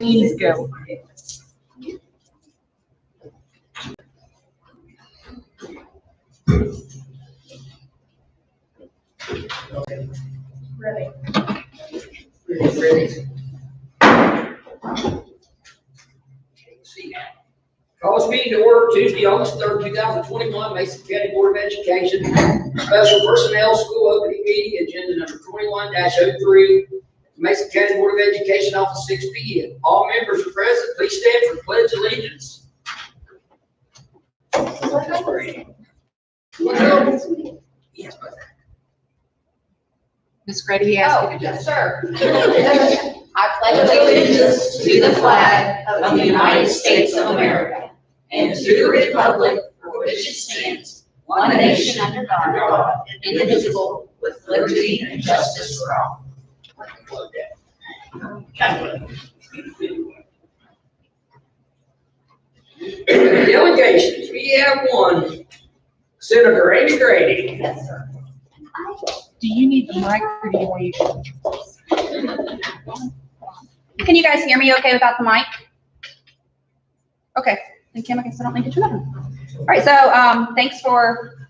Please go. Ready. See now. Call this meeting to order Tuesday, August 3rd, 2021, Mason County Board of Education. Special Personnel School Opening Meeting, agenda number 21-03. Mason County Board of Education, office 6 p.m. All members are present. Please stand for the Pledge of Allegiance. Yes, Ms. Grady asked you to Yes, just. sir. I pledge allegiance to the flag of the United States of America and to the republic for which it stands, one nation under God, indivisible, with liberty and justice for all. Delegations, we have one. Senator Amy Grady. Yes, sir. Do you need the mic or do you want you? Can you guys hear me okay without the mic? Okay, then Kim, I guess I don't need to turn that on. All right, so thanks for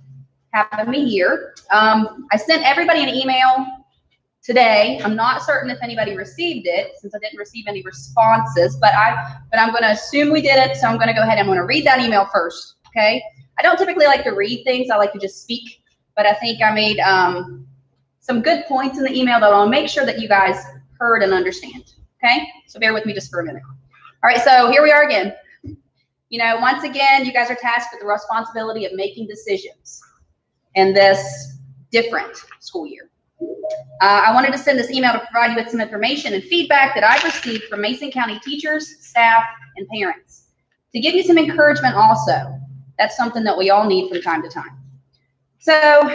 having me here. I sent everybody an email today. I'm not certain if anybody received it since I didn't receive any responses, but I'm going to assume we did it, so I'm going to go ahead and I'm going to read that email first, okay? I don't typically like to read things. I like to just speak, but I think I made some good points in the email that I'll make sure that you guys heard and understand. Okay, so bear with me just for a minute. All right, so here we are again. You know, once again, you guys are tasked with the responsibility of making decisions in this different school year. I wanted to send this email to provide you with some information and feedback that I've received from Mason County teachers, staff, and parents. To give you some encouragement also. That's something that we all need from time to time. So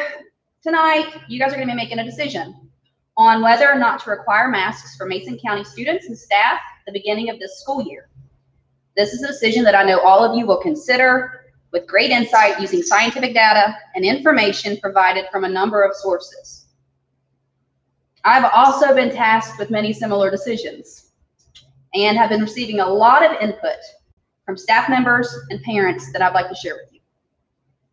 tonight, you guys are going to be making a decision on whether or not to require masks for Mason County students and staff at the beginning of this school year. This is a decision that I know all of you will consider with great insight using scientific data and information provided from a number of sources. I've also been tasked with many similar decisions and have been receiving a lot of input from staff members and parents that I'd like to share with you.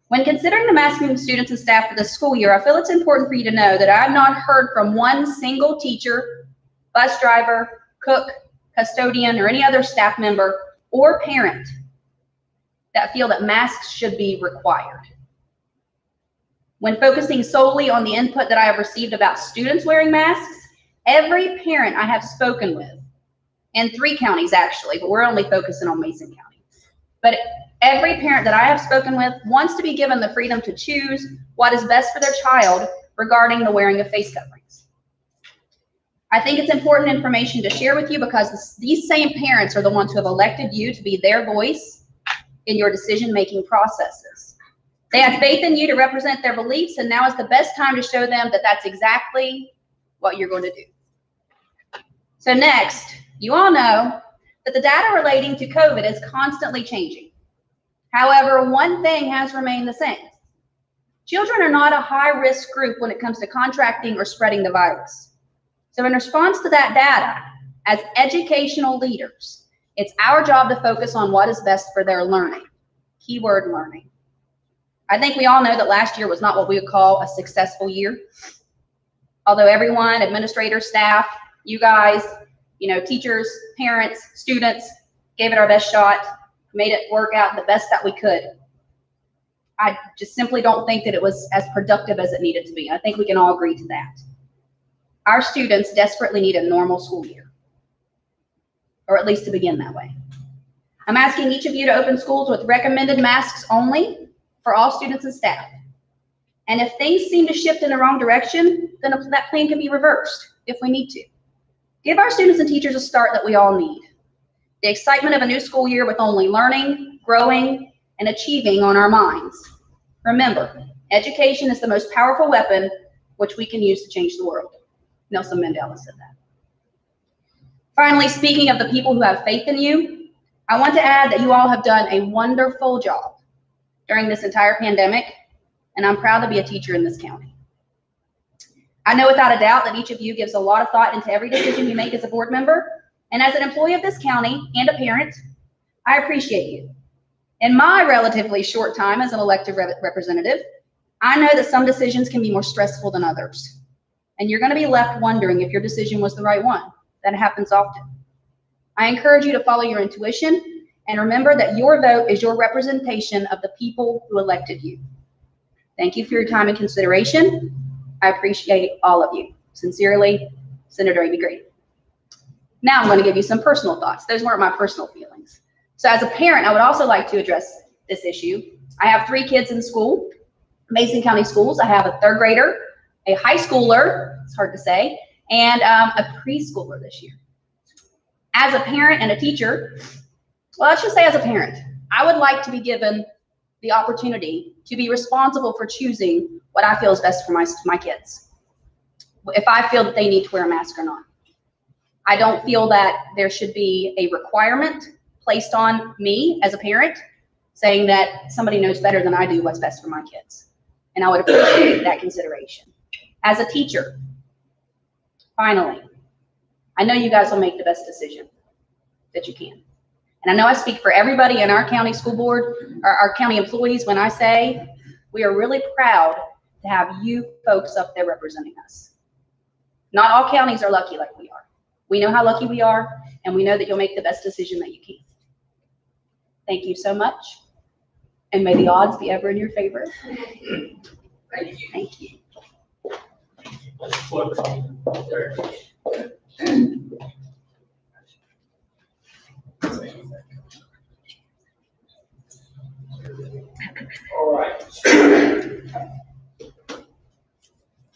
When considering the masking of students and staff for this school year, I feel it's important for you to know that I've not heard from one single teacher, bus driver, cook, custodian, or any other staff member or parent that feel that masks should be required. When focusing solely on the input that I have received about students wearing masks, every parent I have spoken with, in 3 counties actually, but we're only focusing on Mason County, but every parent that I have spoken with wants to be given the freedom to choose what is best for their child regarding the wearing of face coverings. I think it's important information to share with you because these same parents are the ones who have elected you to be their voice in your decision-making processes. They have faith in you to represent their beliefs, and now is the best time to show them that that's exactly what you're going to do. So next, you all know that the data relating to COVID is constantly changing. However, one thing has remained the same. Children are not a high-risk group when it comes to contracting or spreading the virus. So in response to that data, as educational leaders, it's our job to focus on what is best for their learning. Keyword learning. I think we all know that last year was not what we would call a successful year. Although everyone, administrators, staff, you guys, you know, teachers, parents, students, gave it our best shot, made it work out the best that we could. I just simply don't think that it was as productive as it needed to be. I think we can all agree to that. Our students desperately need a normal school year, or at least to begin that way. I'm asking each of you to open schools with recommended masks only for all students and staff. And if things seem to shift in the wrong direction, then that plan can be reversed if we need to. Give our students and teachers a start that we all need. The excitement of a new school year with only learning, growing, and achieving on our minds. Remember, education is the most powerful weapon which we can use to change the world. Nelson Mandela said that. Finally, speaking of the people who have faith in you, I want to add that you all have done a wonderful job during this entire pandemic, and I'm proud to be a teacher in this county. I know without a doubt that each of you gives a lot of thought into every decision you make as a board member, And as an employee of this county and a parent, I appreciate you. In my relatively short time as an elected representative, I know that some decisions can be more stressful than others. And you're going to be left wondering if your decision was the right one. That happens often. I encourage you to follow your intuition and remember that your vote is your representation of the people who elected you. Thank you for your time and consideration. I appreciate all of you. Sincerely, Senator Amy Green. Now I'm going to give you some personal thoughts. Those weren't my personal feelings. So as a parent, I would also like to address this issue. I have 3 kids in school, Mason County Schools. I have a 3rd grader, a high schooler, it's hard to say, and a preschooler this year. As a parent and a teacher, well, let's just say as a parent, I would like to be given the opportunity to be responsible for choosing what I feel is best for my kids, if I feel that they need to wear a mask or not. I don't feel that there should be a requirement placed on me as a parent saying that somebody knows better than I do what's best for my kids. And I would appreciate that consideration. As a teacher, finally, I know you guys will make the best decision that you can. And I know I speak for everybody in our county school board, our county employees, when I say we are really proud to have you folks up there representing us. Not all counties are lucky like we are. We know how lucky we are, and we know that you'll make the best decision that you can. Thank you so much, and may the odds be ever in your favor. Thank you. Thank you. All right.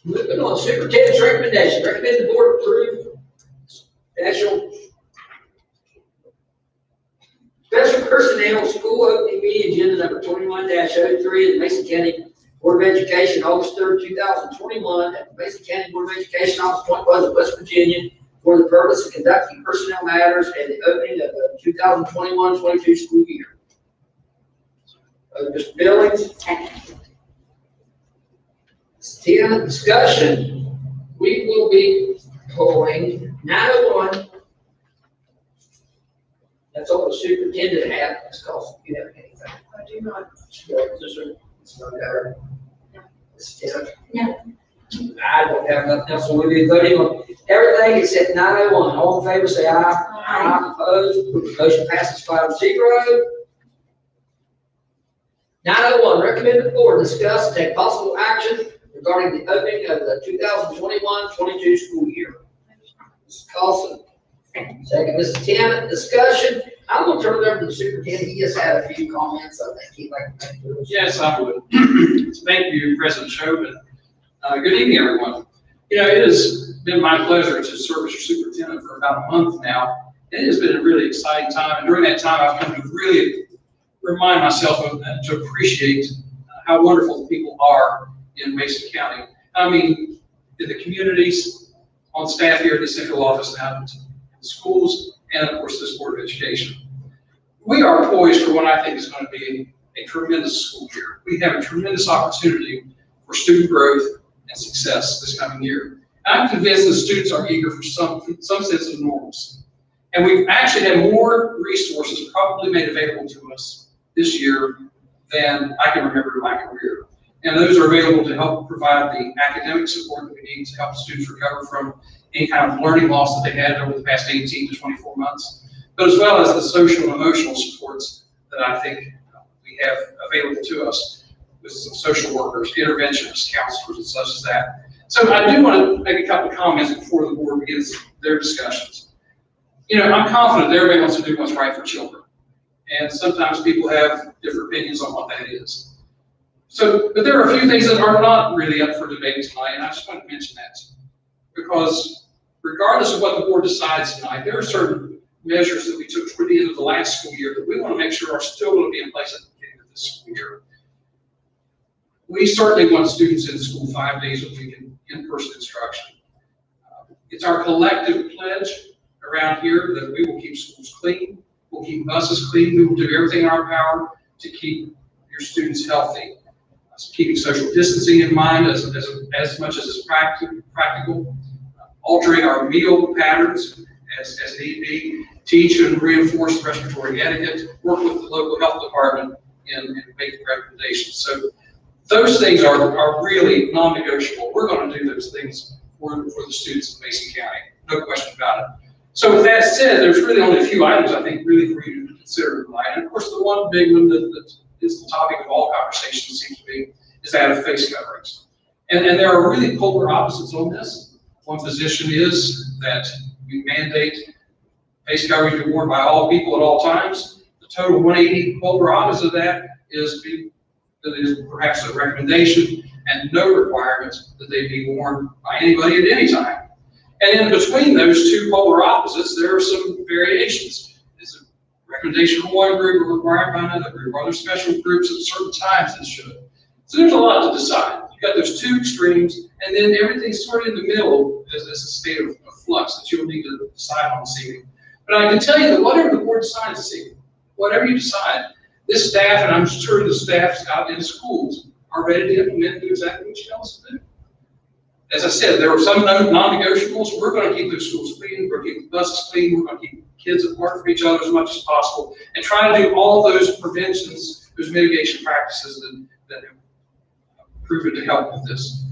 Moving on, superintendent's recommendation. Recommend the board approve special personnel school opening meeting agenda number 21-03 of the Mason County Board of Education, August 3rd, 2021, at the Mason County Board of Education office, Point Pleasant, West Virginia, for the purpose of conducting personnel matters and the opening of the 2021-22 school year. Mr. Billings. Ms. Discussion. We will be pulling 901. That's all the superintendent had. It's called, you have anything? I do not. It's not there. No. It's different. No. I don't have nothing else, so we'll be voting on everything except 901. All in favor, say aye. Aye. Opposed? Motion passes 5-0. 901, recommend the board discuss and take possible action regarding the opening of the 2021-22 school year. Mrs. Carlson. Second, Mrs. Tennant, discussion. I'm going to turn it over to the superintendent. He just had a few comments. I think he'd like to make those. Yes, I would. Thank you, President Chauvin. Good evening, everyone. You know, it has been my pleasure to serve as your superintendent for about a month now. It has been a really exciting time, and during that time, I've come to really remind myself of to appreciate how wonderful the people are in Mason County. I mean, in the communities, on staff here at the central office, and out in the schools, and of course, this Board of Education. We are poised for what I think is going to be a tremendous school year. We have a tremendous opportunity for student growth and success this coming year. And I'm convinced the students are eager for some sense of normalcy. And we've actually had more resources probably made available to us this year than I can remember in my career. And those are available to help provide the academic support that we need to help students recover from any kind of learning loss that they had over the past 18 to 24 months, but as well as the social and emotional supports that I think we have available to us with some social workers, interventionists, counselors, and such as that. So I do want to make a couple of comments before the board begins their discussions. You know, I'm confident that everybody wants to do what's right for children. And sometimes people have different opinions on what that is. So, but there are a few things that are not really up for debate tonight, and I just want to mention that. Because regardless of what the board decides tonight, there are certain measures that we took toward the end of the last school year that we want to make sure are still going to be in place at the beginning of this school year. We certainly want students in school 5 days a week in in-person instruction. It's our collective pledge around here that we will keep schools clean, we'll keep buses clean, we will do everything in our power to keep your students healthy. Keeping social distancing in mind as much as is practical, altering our meal patterns as need be, teach and reinforce respiratory etiquette, work with the local health department in making recommendations. So those things are really non-negotiable. We're going to do those things for the students of Mason County, no question about it. So with that said, there's really only a few items I think really for you to consider tonight. And of course, the one big one that is the topic of all conversations seems to be is that of face coverings. And there are really polar opposites on this. One position is that we mandate face coverings be worn by all people at all times. The total 180 polar opposite of that is perhaps a recommendation and no requirement that they be worn by anybody at any time. And in between those two polar opposites, there are some variations. It's a recommendation from one group or required by another group. Are there special groups at certain times that should? So there's a lot to decide. You've got those two extremes, and then everything's sort of in the middle as a state of flux that you'll need to decide on this evening. But I can tell you that whatever the board decides this evening, whatever you decide, this staff, and I'm sure the staffs out in schools, are ready to implement and do exactly what you tell us to do. As I said, there are some non-negotiables. We're going to keep those schools clean. We're going to keep the buses clean. We're going to keep kids apart from each other as much as possible and try to do all those preventions, those mitigation practices that have proven to help with this.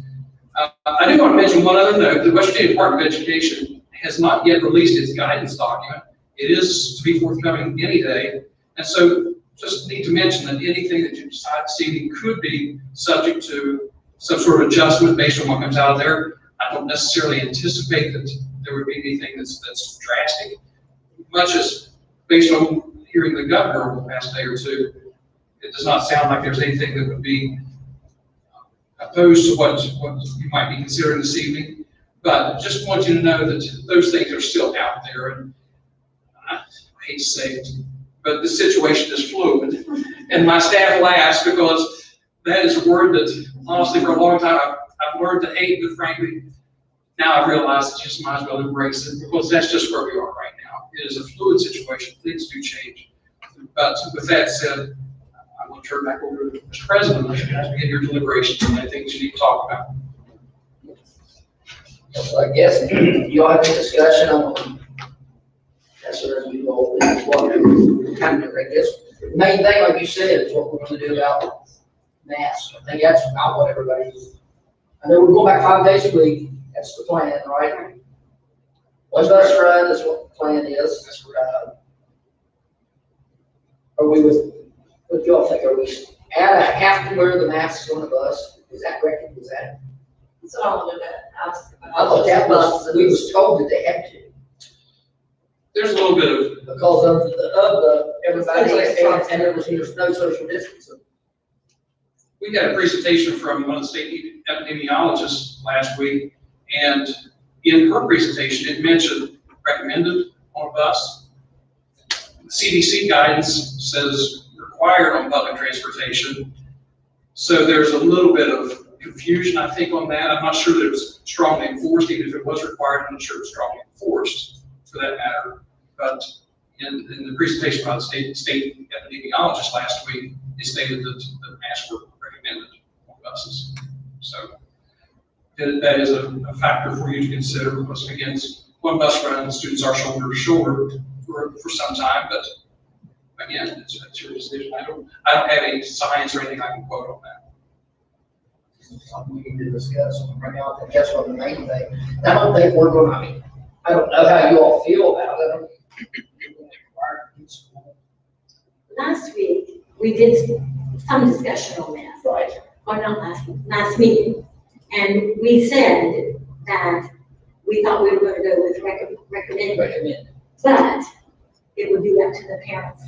I do want to mention one other note. The West Virginia Department of Education has not yet released its guidance document. It is to be forthcoming any day. And so just need to mention that anything that you decide this evening could be subject to some sort of adjustment based on what comes out of there. I don't necessarily anticipate that there would be anything that's drastic, much as based on hearing the governor over the past day or two, it does not sound like there's anything that would be opposed to what you might be considering this evening. But just want you to know that those things are still out there, and I hate to say it, but the situation is fluid. And my staff laughs because that is a word that, honestly, for a long time, I've learned to hate, but frankly, now I realize that you just might as well embrace it because that's just where we are right now. It is a fluid situation. Things do change. But with that said, I will turn back over to Mr. President unless you guys begin your deliberations on any things you need to talk about. So I guess you all have a discussion on that's as we go. That's what we're kind of, I guess, the main thing, like you said, is what we're going to do about masks. I think that's about what everybody's. I know we're going back 5 days a week. That's the plan, right? One bus run is what the plan is. Are we with? What do y'all think? Are we have to wear the masks on the bus? Is that correct? Is that? That's what I wanted to ask. I thought that was, we was told that they had to. There's a little bit of, Because of the everybody and there was no social distancing. we got a presentation from one of the state epidemiologists last week, and in her presentation, it mentioned recommended on a bus. CDC guidance says required on public transportation. So there's a little bit of confusion, I think, on that. I'm not sure that it was strongly enforced. Even if it was required, I'm not sure it was strongly enforced for that matter. But in the presentation by the state epidemiologist last week, they stated that masks were recommended on buses. So that is a factor for you to consider because, again, one bus run, students are shoulder to shoulder for some time, but again, it's your decision. I don't have any science or anything I can quote on that. Something we need to discuss right now. I think that's what the main thing. I don't think we're going to, I don't know how you all feel about it. Last week, we did some discussion on that. Right. Or not last meeting. And we said that we thought we were going to go with recommended, Recommend. but it would be up to the parents.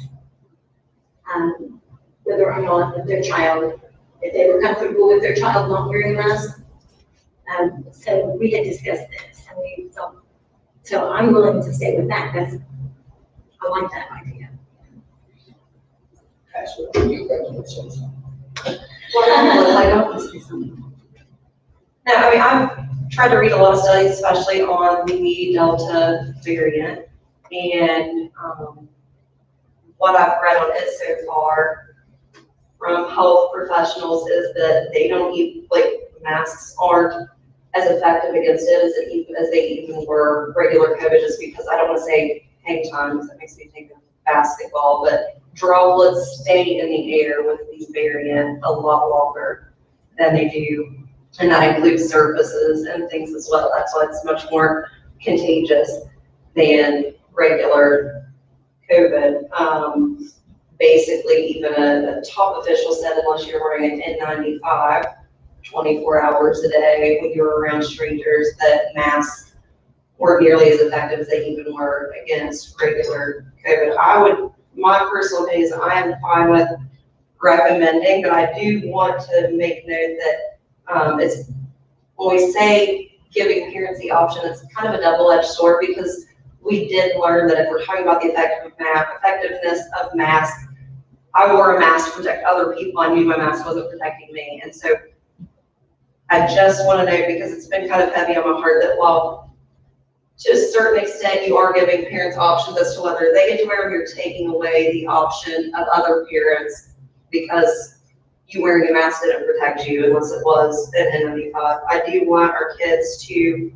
Whether or not their child, if they were comfortable with their child not wearing a mask. So we had discussed this and we thought, so I'm willing to stay with that. I like that idea. That's what you recommend. Well, I don't. No, I mean, I've tried to read a lot of studies, especially on the Delta variant, and what I've read on it so far from health professionals is that they don't even, like, masks aren't as effective against it as they even were regular COVID, just because I don't want to say hang time, because it makes me think of basketball, but droplets stay in the air with these variants a lot longer than they do. And that includes surfaces and things as well. That's why it's much more contagious than regular COVID. Basically, even a top official said unless you're wearing an N95 24 hours a day when you're around strangers, that masks weren't nearly as effective as they even were against regular COVID. My personal opinion is I am fine with recommending, but I do want to make note that it's, when we say giving parents the option, it's kind of a double-edged sword, because we did learn that if we're talking about the effectiveness of masks, I wore a mask to protect other people. I knew my mask wasn't protecting me. And so I just want to note, because it's been kind of heavy on my heart, that while to a certain extent you are giving parents options as to whether they get to wear them, you're taking away the option of other parents, because you wearing a mask didn't protect you unless it was an N95. I do want our kids to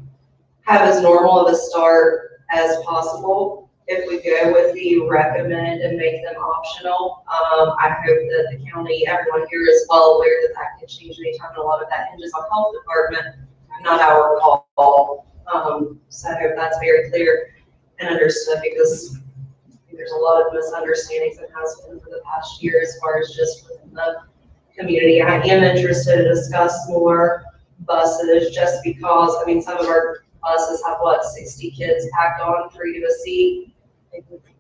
have as normal of a start as possible. If we go with the recommend and make them optional, I hope that the county, everyone here is well aware that that can change anytime, and a lot of that hinges on health department, not our call. So I hope that's very clear and understood, because I think there's a lot of misunderstandings that has been for the past year as far as just within the community. I am interested to discuss more buses, just because, I mean, some of our buses have 60 kids packed on, 3 to a seat.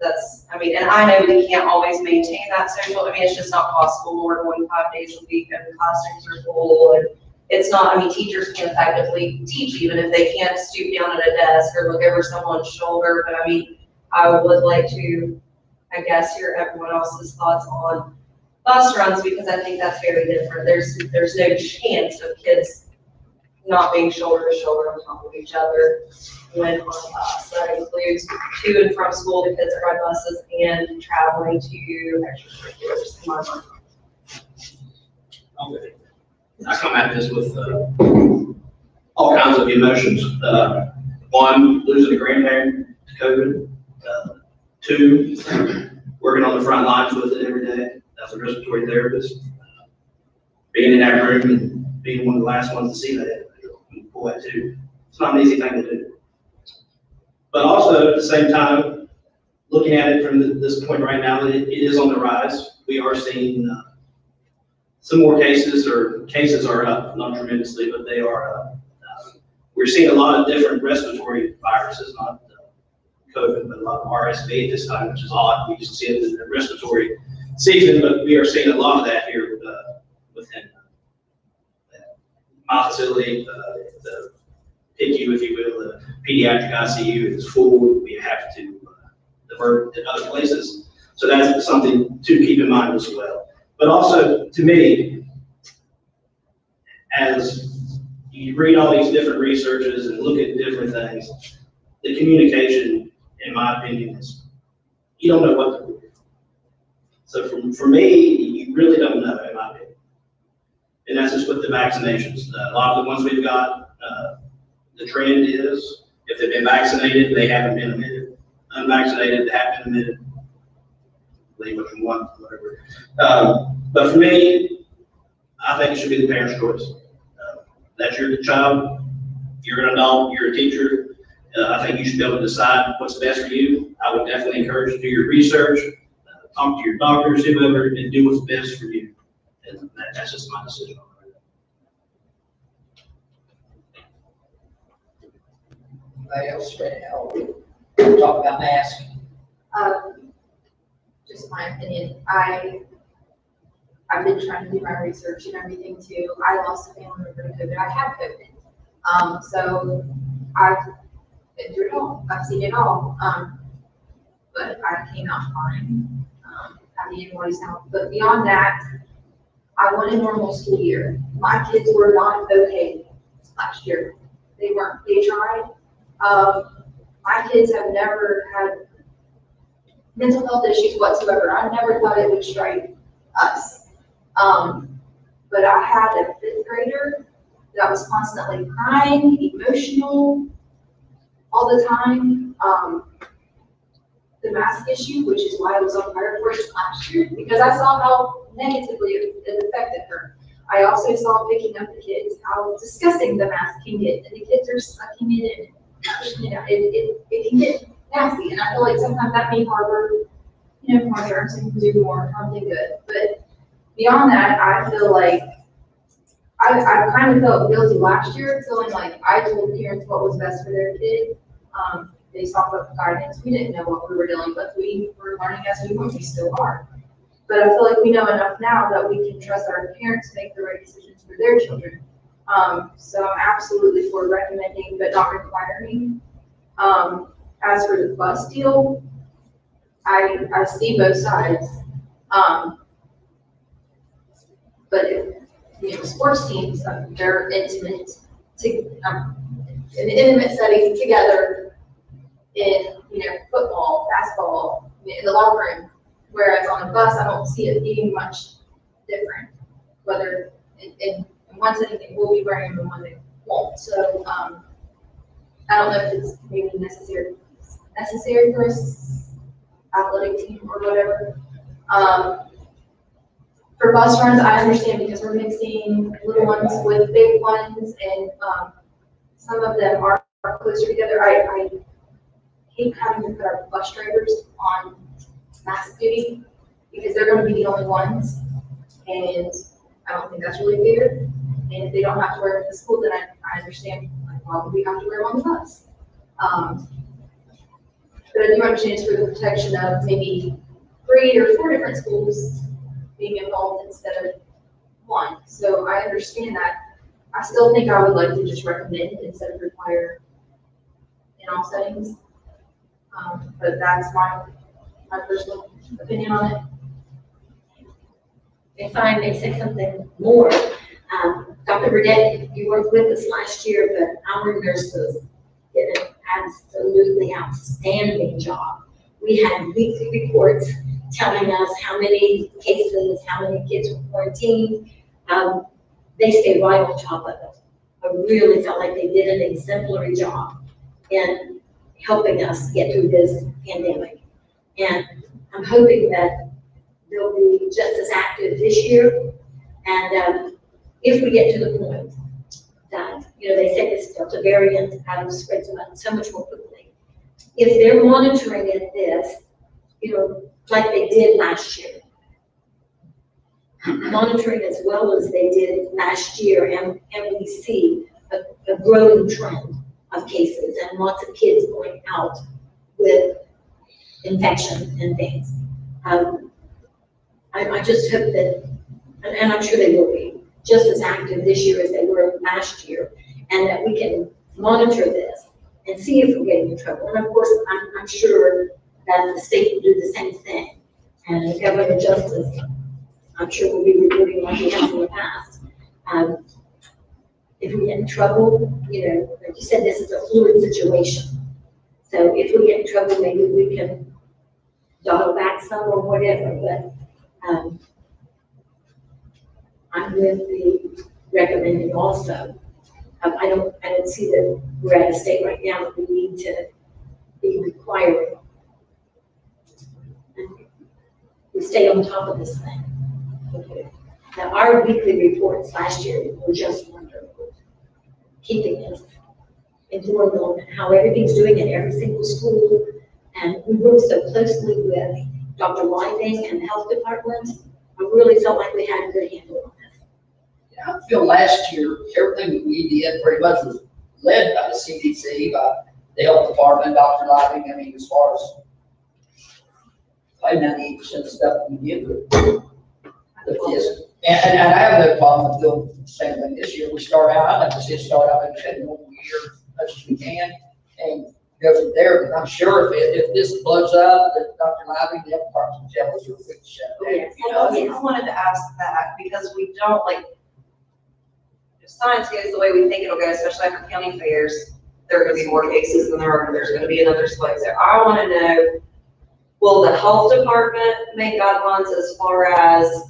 That's, I mean, and I know we can't always maintain that social, I mean, it's just not possible. We're going 5 days a week and classrooms are full, and it's not, I mean, teachers can effectively teach even if they can't stoop down at a desk or look over someone's shoulder. But I mean, I would like to, I guess, hear everyone else's thoughts on bus runs, because I think that's very different. There's no chance of kids not being shoulder to shoulder on top of each other when on a bus. That includes to and from school, the kids that ride buses, and traveling to extracurriculars in my mind. Okay. I come at this with all kinds of emotions. One, losing a grandparent to COVID. 2, working on the front lines with it every day as a respiratory therapist. Being in that room and being one of the last ones to see that. Boy, too. It's not an easy thing to do. But also at the same time, looking at it from this point right now, it is on the rise. We are seeing some more cases, or cases are up, not tremendously, but they are up. We're seeing a lot of different respiratory viruses, not COVID, but a lot of RSV at this time, which is odd. We just see it in the respiratory season, but we are seeing a lot of that here within my facility, the PICU, if you will, the pediatric ICU is full. We have to divert to other places. So that's something to keep in mind as well. But also, to me, as you read all these different researches and look at different things, the communication, in my opinion, is you don't know what to do. So for me, you really don't know, in my opinion. And that's just with the vaccinations. A lot of the ones we've got, the trend is if they've been vaccinated, they haven't been admitted. Unvaccinated, they have been admitted. Leave what you want, whatever. But for me, I think it should be the parent's choice. That's your child, you're an adult, you're a teacher. I think you should be able to decide what's best for you. I would definitely encourage you to do your research, talk to your doctors, whoever, and do what's best for you. And that's just my decision on it. Anybody else ready to talk about masks? Just my opinion, I've been trying to do my research and everything too. I lost a family member to COVID. I have COVID. So I've been through it all. I've seen it all. But I came out fine. I needed more help. But beyond that, I want a normal school year. My kids were not okay last year. They weren't. They tried. My kids have never had mental health issues whatsoever. I never thought it would strike us. But I had a 5th grader that I was constantly crying, emotional, all the time. The mask issue, which is why I was on fire for it last year, because I saw how negatively it affected her. I also saw picking up the kids, how disgusting the mask can get, and the kids are sucking it in. You know, it can get nasty, and I feel like sometimes that may harbor, you know, more germs and can do more harm than good. But beyond that, I feel like I kind of felt guilty last year, feeling like I told parents what was best for their kid. Based off of guidance, we didn't know what we were dealing with. We were learning as we went, we still are. But I feel like we know enough now that we can trust our parents to make the right decisions for their children. So I'm absolutely for recommending, but not requiring. As for the bus deal, I see both sides. But if, you know, sports teams, they're intimate, in intimate settings together in, you know, football, basketball, in the locker room. Whereas on a bus, I don't see it being much different, whether in one setting they will be wearing them and one they won't. So, I don't know if it's maybe necessary for us athletic team or whatever. For bus runs, I understand because we're mixing little ones with big ones, and some of them are closer together. I hate having to put our bus drivers on mask duty because they're going to be the only ones, and I don't think that's really fair. And if they don't have to wear them in the school, then I understand, like, why would we have to wear them on the bus? But I do understand it's for the protection of maybe 3 or 4 different schools being involved instead of 1. So I understand that. I still think I would like to just recommend instead of require in all settings. But that's my personal opinion on it. If I may say something more, Dr. Burdett, you worked with us last year, but our nurses did an absolutely outstanding job. We had weekly reports telling us how many cases, how many kids were quarantined. They stayed right on top of it. I really felt like they did an exemplary job in helping us get through this pandemic. And I'm hoping that they'll be just as active this year. And if we get to the point that, you know, they say this Delta variant spreads so much more quickly, if they're monitoring this, you know, like they did last year, monitoring as well as they did last year, and we see a growing trend of cases and lots of kids going out with infection and things. I just hope that, and I'm sure they will be, just as active this year as they were last year, and that we can monitor this and see if we're getting in trouble. And of course, I'm sure that the state will do the same thing. And Governor Justice, I'm sure will be reporting like he has in the past. If we get in trouble, you know, like you said, this is a fluid situation. So if we get in trouble, maybe we can dial back some or whatever, but I'm with the recommending also. I don't see that we're at a state right now that we need to be requiring. We stay on top of this thing. Okay. Now, our weekly reports last year were just wonderful, keeping us informed on how everything's doing in every single school. And we work so closely with Dr. Living and the health department. I really felt like we had a good handle on this. Yeah, I feel last year, everything that we did pretty much was led by the CDC, by the health department, Dr. Living. I mean, as far as probably 98% of the stuff we did with this. And I have no problem with doing the same thing this year. We start out, I like to see it start out like a normal year as much as we can and go from there. But I'm sure if this blows up, that Dr. Living, the health department, will tell us real quick to shut down. Yes. You know, I wanted to ask that because we don't, like, if science goes the way we think it'll go, especially after county fairs, there are gonna be more cases than there's gonna be another spike. So I wanna know, will the health department make guidelines as far as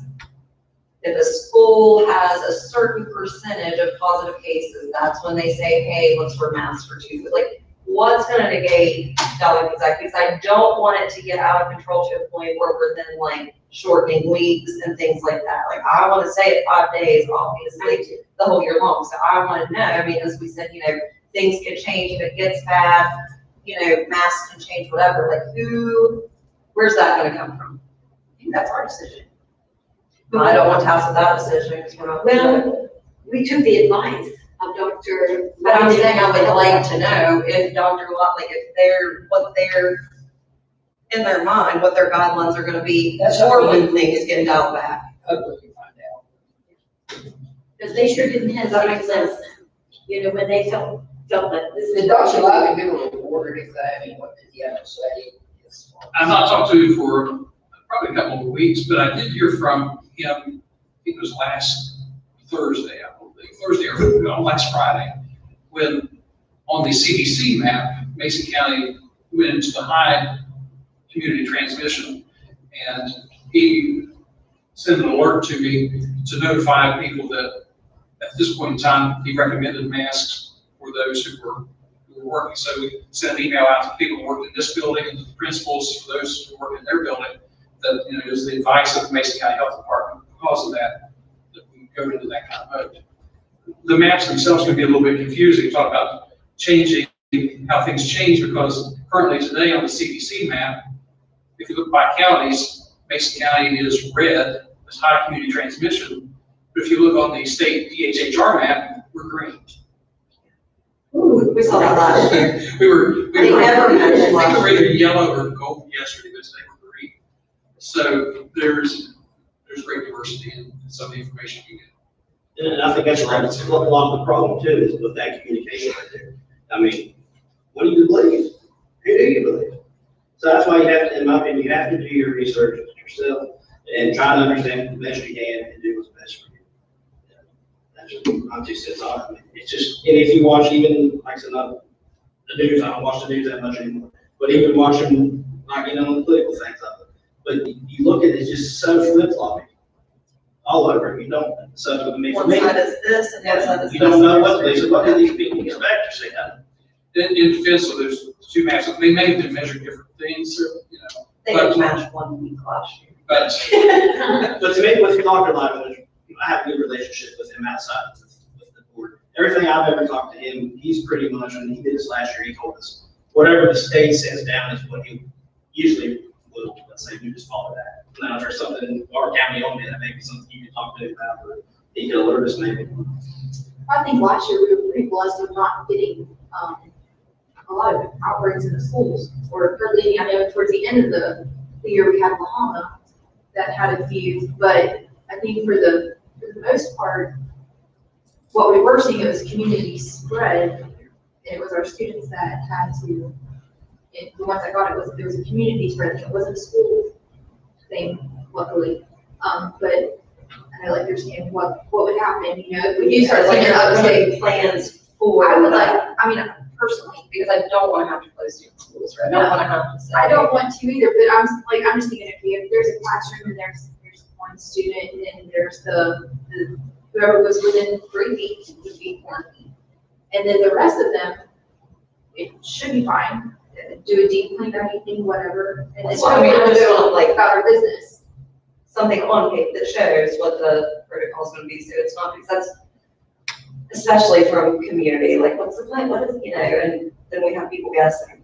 If a school has a certain percentage of positive cases, that's when they say, hey, let's wear masks for 2 weeks. Like, what's gonna negate that? Because I don't want it to get out of control to a point where we're then like shortening weeks and things like that. Like, I wanna say it 5 days, obviously, the whole year long. So I wanna know, I mean, as we said, you know, things can change if it gets bad, you know, masks can change, whatever. Like, where's that gonna come from? I think that's our decision. I don't want to pass without decision, because we're not. Well, we took the advice of Dr. But I'm saying I would like to know if Dr. Lott, like, if what they're, in their mind, what their guidelines are gonna be for when things get dialed back. Hopefully we find out. Because they sure didn't hesitate to let us know. You know, when they felt that this is. Did Dr. Lott give a report or anything, what did he have to say? I've not talked to him for probably a couple of weeks, but I did hear from him, I think it was last Thursday, I believe, Thursday or last Friday, when on the CDC map, Mason County went into the high community transmission, and he sent an alert to me to notify people that at this point in time, he recommended masks for those who were working. So we sent an email out to people who worked in this building and to the principals for those who work in their building that, you know, just the advice of the Mason County Health Department because of that we go into that kind of mode. The maps themselves can be a little bit confusing. Talk about changing how things change, because currently today on the CDC map, if you look by counties, Mason County is red, it's high community transmission. But if you look on the state DHHR map, we're green. Ooh, we saw that last year. We were They either yellow or gold yesterday, but today we're green. So there's great diversity in some of the information we get. And I think that's right. It's a lot of the problem too, is with that communication right there. I mean, what do you believe? Who do you believe? So that's why you have to, in my opinion, you have to do your research yourself and try to understand it the best you can and do what's best for you. That's just my 2 cents on it. I mean, it's just, and if you watch even, like I said, not the news, I don't watch the news that much anymore, but even watching, like, you know, the political things of it. But you look at it, it's just so flip-flopping all over. You don't, so I mean, for One me, side is this and the other side is this. you don't know what do these people expect to see happen. In defense of those 2 maps, they may have measured different things, you know. They didn't match 1 week last year. But But to me, with Dr. Lyman, I have a good relationship with him outside of the board. Everything I've ever talked to him, he's pretty much, and he did this last year, he told us, whatever the state sends down is what he usually will, let's say, you just follow that. Now, if there's something in our county on that, maybe something you can talk to him about, or he can alert us maybe. I think last year we were pretty blessed of not getting, a lot of outbreaks in the schools, or hardly any. I know towards the end of the year we had Bahama that had a few, but I think for the most part, what we were seeing, it was community spread. It was our students that had to, the ones that got it, there was a community spread. It wasn't a school thing, luckily. But I like understand what would happen, you know, if we do start seeing an uptick. Plans for. I would like, I mean, personally, Because I don't want to have to close student schools, right? I don't want to have to say. I don't want to either, but I'm just thinking, if there's a classroom and there's one student and there's the whoever was within 3 feet would be quarantined. And then the rest of them, it should be fine. Do a deep clean, anything, whatever. And it's Well, I mean, I'm doing like about our business. something on paper that shows what the protocol is going to be, so it's not, because that's, especially from community, like, what's the plan, what is, you know, and then we have people guessing.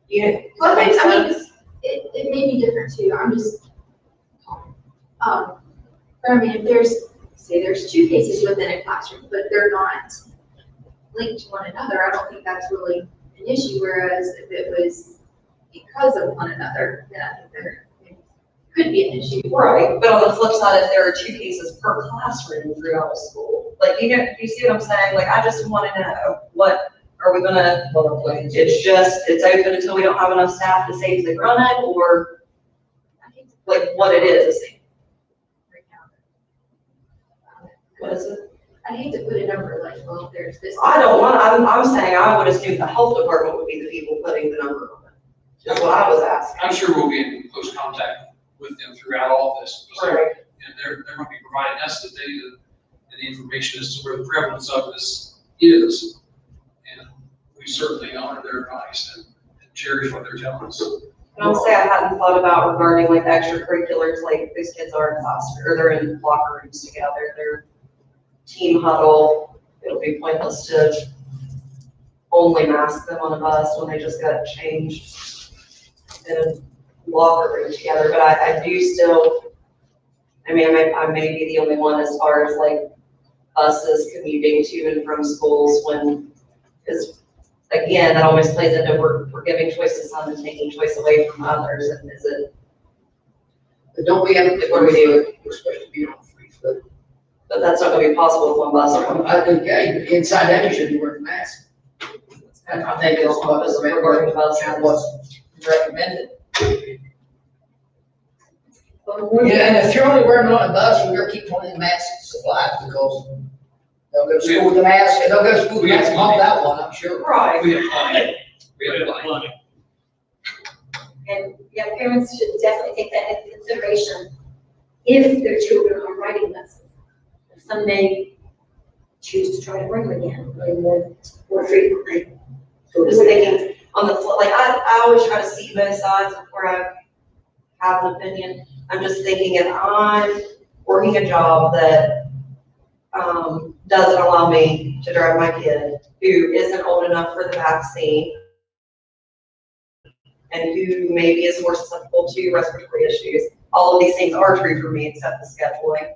You know, Well, that makes I mean, sense. it may be different too, I'm just, but I mean, if there's 2 cases within a classroom, but they're not linked to one another, I don't think that's really an issue, whereas if it was because of one another, then I think there could be an issue. Right, but on the flip side, if there are 2 cases per classroom throughout a school, like, you know, you see what I'm saying? Like, I just want to know, what are we gonna, it's open until we don't have enough staff to safely run it, or like what it is. What is it? I hate to put a number like, well, there's this. I don't want, I'm saying I would assume the health department would be the people putting the number on it. That's what I was asking. I'm sure we'll be in close contact with them throughout all of this. Right. and they're going to be providing us the data and the information as to where the prevalence of this is. And we certainly honor their advice and cherish what they're telling us. And I'll say I hadn't thought about regarding like extracurriculars, like these kids are in class, or they're in locker rooms together, they're team huddle. It'll be pointless to only mask them on a bus when they just got changed in a locker room together, but I do still, I mean, I may be the only one as far as like buses commuting to and from schools when, because again, that always plays into we're giving choice to some and taking choice away from others, and is it? But don't we have, What do we do? we're supposed to be on free foot. But that's not gonna be possible with one bus or one. Okay, inside that, you should be wearing a mask. And I think that's what's recommended. Yeah, and if you're only wearing it on a bus, we're gonna keep putting masks supplied because they'll go to school with the mask, and they'll go to school with the mask on that one, I'm sure. Right. We have plenty. We have plenty. And yeah, parents should definitely take that into consideration if their children are riding buses. Some may choose to try to bring them again, like more frequently. I'm just thinking on the, like, I always try to see both sides before I have an opinion. I'm just thinking if I'm working a job that, doesn't allow me to drive my kid, who isn't old enough for the vaccine, and who maybe is more susceptible to respiratory issues. All of these things are true for me except the scheduling.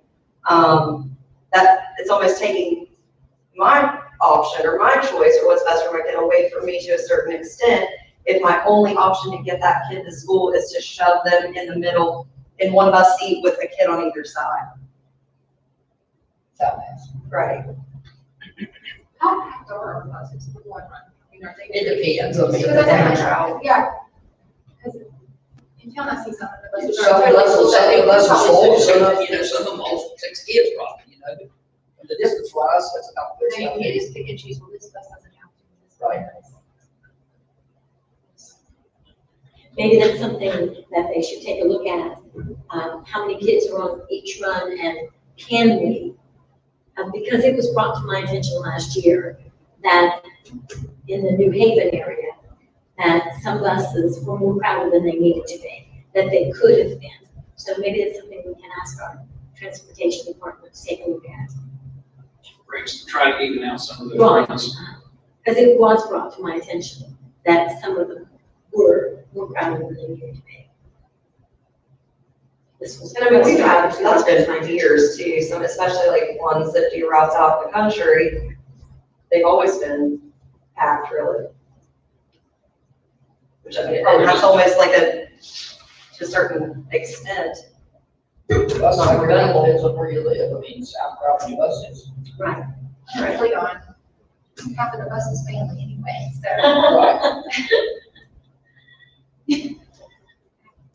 That it's almost taking my option or my choice or what's best for my kid away from me to a certain extent. If my only option to get that kid to school is to shove them in the middle in one bus seat with a kid on either side. Right. How packed are our buses for one run? I mean, are they? It depends on Because I the. think, yeah. Because in town, I see some of the buses. Some buses full, some of them all 6 kids probably, you know, and the distance wise, that's about. I mean, you just pick and choose, well, this bus doesn't have to, this bus Right. does. Maybe that's something that they should take a look at. How many kids are on each run and can we? Because it was brought to my attention last year that in the New Haven area, that some buses were more crowded than they needed to be, that they could have been. So maybe it's something we can ask our transportation department to take a look at. Try to even out some of those Right. runs. Because it was brought to my attention that some of them were more crowded than they needed to be. This was. And I mean, we've had, that's been for years too, some, especially like ones that do routes out the country, they've always been packed really. Which I mean, and that's almost like to a certain extent. That's not really depends on where you live, I mean, how crowded your bus is. Right. Usually on half of the bus is family anyway, so. Right.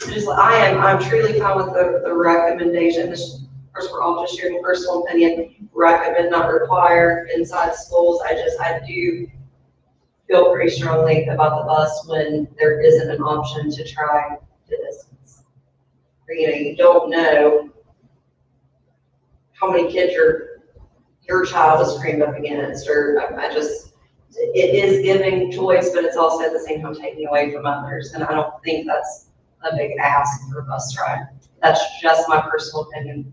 Just, I'm truly fine with the recommendation, this, of course, we're all just sharing personal opinion, recommend not require inside schools. I do feel pretty strongly about the bus when there isn't an option to try the distance. Or, you know, you don't know how many kids your child is screamed up against, or it is giving choice, but it's also at the same time taking away from others, and I don't think that's a big ask for a bus ride. That's just my personal opinion.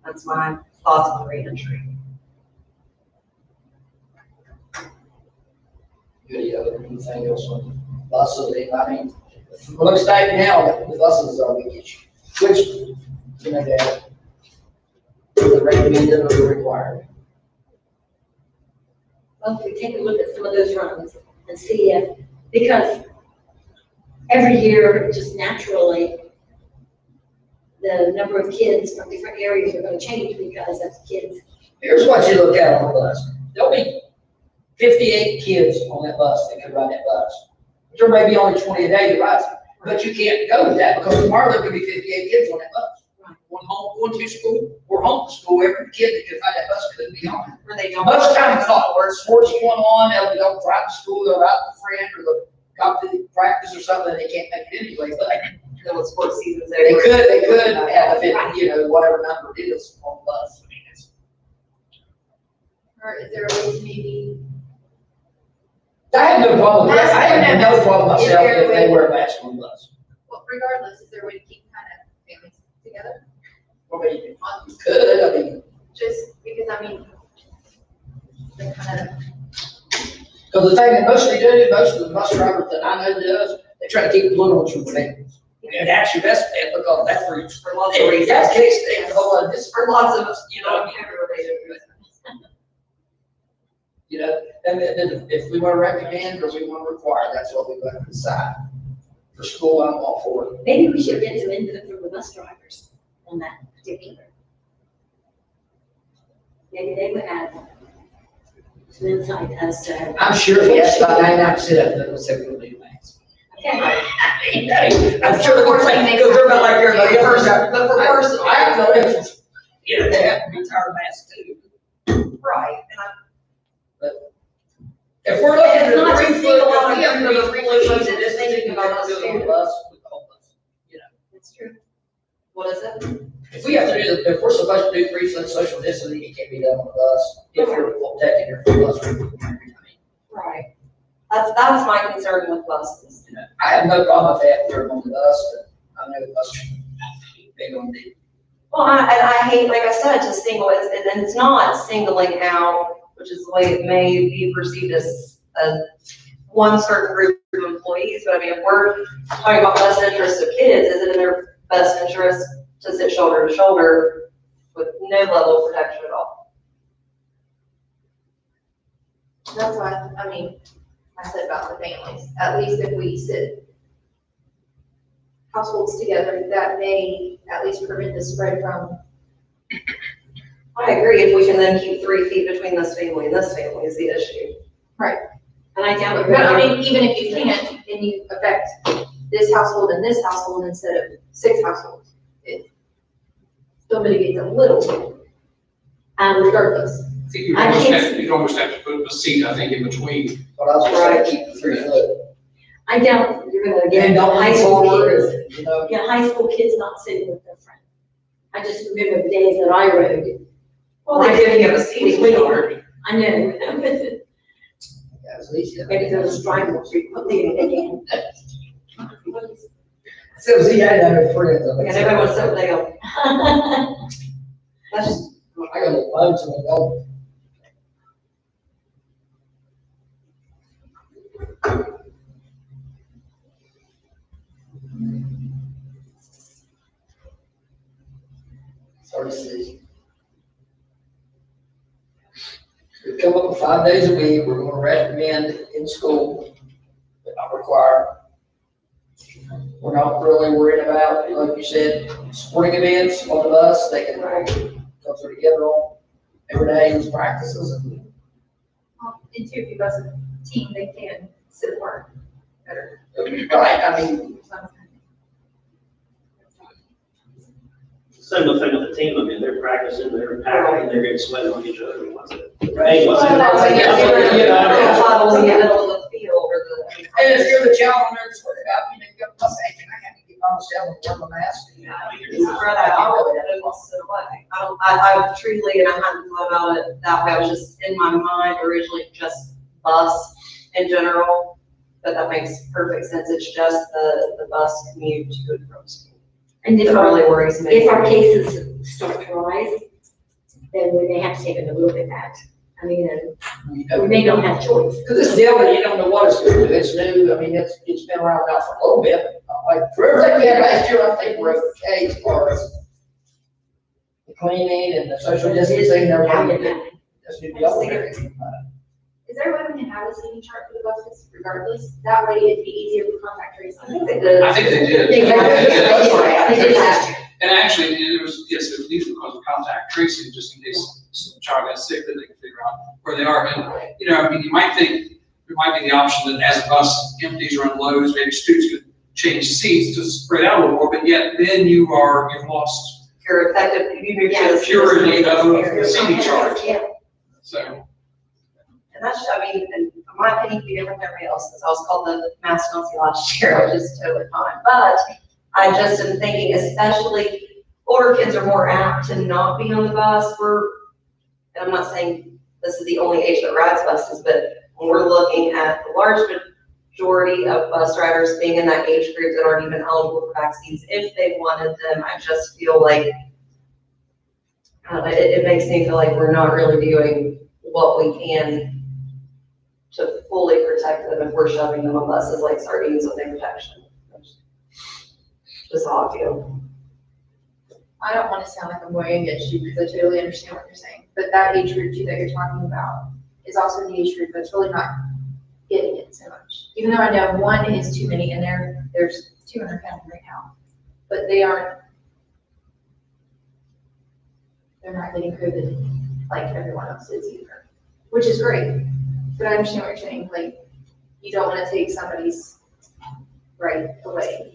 That's my thoughts on reentry. Any other, anything else on buses, I mean, it looks like now, the buses are, which, you know, they're recommended or required. Well, if we take a look at some of those runs and see if, because every year, just naturally, the number of kids from different areas are gonna change because of kids. Here's what you look at on the bus. There'll be 58 kids on that bus that could ride that bus. There may be only 20 a day that rides, but you can't go with that because tomorrow there could be 58 kids on that bus. One home, going to school, or home to school, every kid that could ride that bus could be on it. Or they don't. Most times not, where sports going on, they'll drive to school, they'll ride with a friend, or they'll got to practice or something, they can't make it anyway, but then when sports season's They over. could have it, you know, whatever number it is on the bus. I mean, it's, Or is there a way to maybe, I have no problem, with that. I have no problem myself Is there a if they way- wear a mask on the bus. well, regardless, is there a way to keep kind of families together? I mean, you could, I mean, Just because, I mean, they kind of, because the thing that most of the bus drivers that I know does, they try to keep little from families. And that's your best bet, because that's where you, for lots of reasons. that's case, they have a whole lot of this, For lots of, you know, related reasons. you know, and then if we want to recommend or we want to require, that's what we're going to decide. For school, I'm all for it. Maybe we should get some input from the bus drivers on that particular. Maybe they would have some insight as to. I'm sure if you ask about 99% of them, they'll say we'll do max. Okay. I'm sure they're saying, because they're about like everybody else. But for personal. I have no interest. You know, they have to be tired of masks too. Right, and I, If we're looking at It's not the to three single foot, out if we have to be the 3 three foot, feet, and this it's thing thinking about about us us doing on the too. bus, with the whole bus. You know, That's true. what is it? if we have to do, if we're supposed to do 3 foot social distancing, it can't be done on the bus. If you're protecting your bus. I mean, Right. That's my concern with buses. you know, I have no problem with that, we're on the bus, but I know the bus big on the. Well, and I hate, like I said, to single, it's not singling out, which is the way it may be perceived as one certain group of employees, but I mean, if we're talking about best interest of kids, is it in their best interest to sit shoulder to shoulder with no level of protection at all? That's why, I mean, I said about the families, at least if we sit households together, that may at least prevent the spread from. I agree, if we can then keep 3 feet between this family and this family is the issue. And I doubt it. But I mean, even if you can't, then you affect this household and this household instead of 6 households. It still mitigates a little bit, regardless. I think I can't- you'd almost have to put a seat, I think, in between. But I was trying to keep the 3 foot. I doubt you're gonna And get don't high lean school forward, kids. you know. Yeah, high school kids not sitting with their friends. I just remember the days that I rode. Well, they give you a seat shoulder. I know. Yeah, it's easy. Maybe they'll strike more frequently again. So, see, I know friends. And everyone's so down. That's just, I got a little bugs in the belt. Hard to see. We come up with 5 days a week, we're gonna recommend in school, but not require. We're not really worried about, like you said, sporting events on the bus, they can come through together on every day as practices. And And two, if you as a team, they can sit apart better. Right, I mean, Same thing with the team, I mean, they're practicing, they're packing, they're getting sweating on each other, what's it? Right. What's it? well, that's like, Yeah, you're you know, in a puddle in the middle of the field or the. and if you're the child on there just worried about, you know, you got a bus action, I have to get myself and wear my mask. You know, Spread that out, it was so away. I truly, and I hadn't thought about it that way, I was just in my mind originally just bus in general, but that makes perfect sense, it's just the bus commute to and from school. And if That our, really worries me. if our cases start to rise, then we may have to take it a little bit back. I mean, we may not have choice. Because this Delta, you don't know what it's gonna do, it's new, I mean, it's been around now for a little bit, like, for everything we had last year, I think we're okay as far as the cleaning and the social distancing and everything. That's new Delta variant. Is there a way we can have a seating chart for the buses regardless? That way it'd be easier for contact tracing. I think they did. I think they did. They did. They did last year. And actually, it was, yes, it was needed because of contact tracing, just in case some child got sick, then they can figure out where they are. And, you know, I mean, you might think there might be the option that as a bus empties or unloads, maybe students could change seats to spread out a little more, but yet then you've lost Your effective, you make sure. the the purity system of is- the seating chart. Yeah. So, And that's, I mean, in my opinion, be different than everybody else's. I was called the mask Nazi last year, which is totally fine. But I just am thinking, especially older kids are more apt to not be on the bus. And I'm not saying this is the only age that rides buses, but when we're looking at the large majority of bus drivers being in that age group that aren't even eligible for vaccines, if they wanted them, I just feel like it makes me feel like we're not really doing what we can to fully protect them if we're shoving them on buses like sardines with no protection. Just how I feel. I don't want to sound like I'm going against you because I totally understand what you're saying, but that age group too that you're talking about is also the age group that's really not getting it so much. Even though I know one is too many in there, there's 200 counting right now, but they're not getting COVID like everyone else is either, which is great. But I understand what you're saying, like, you don't want to take somebody's right away.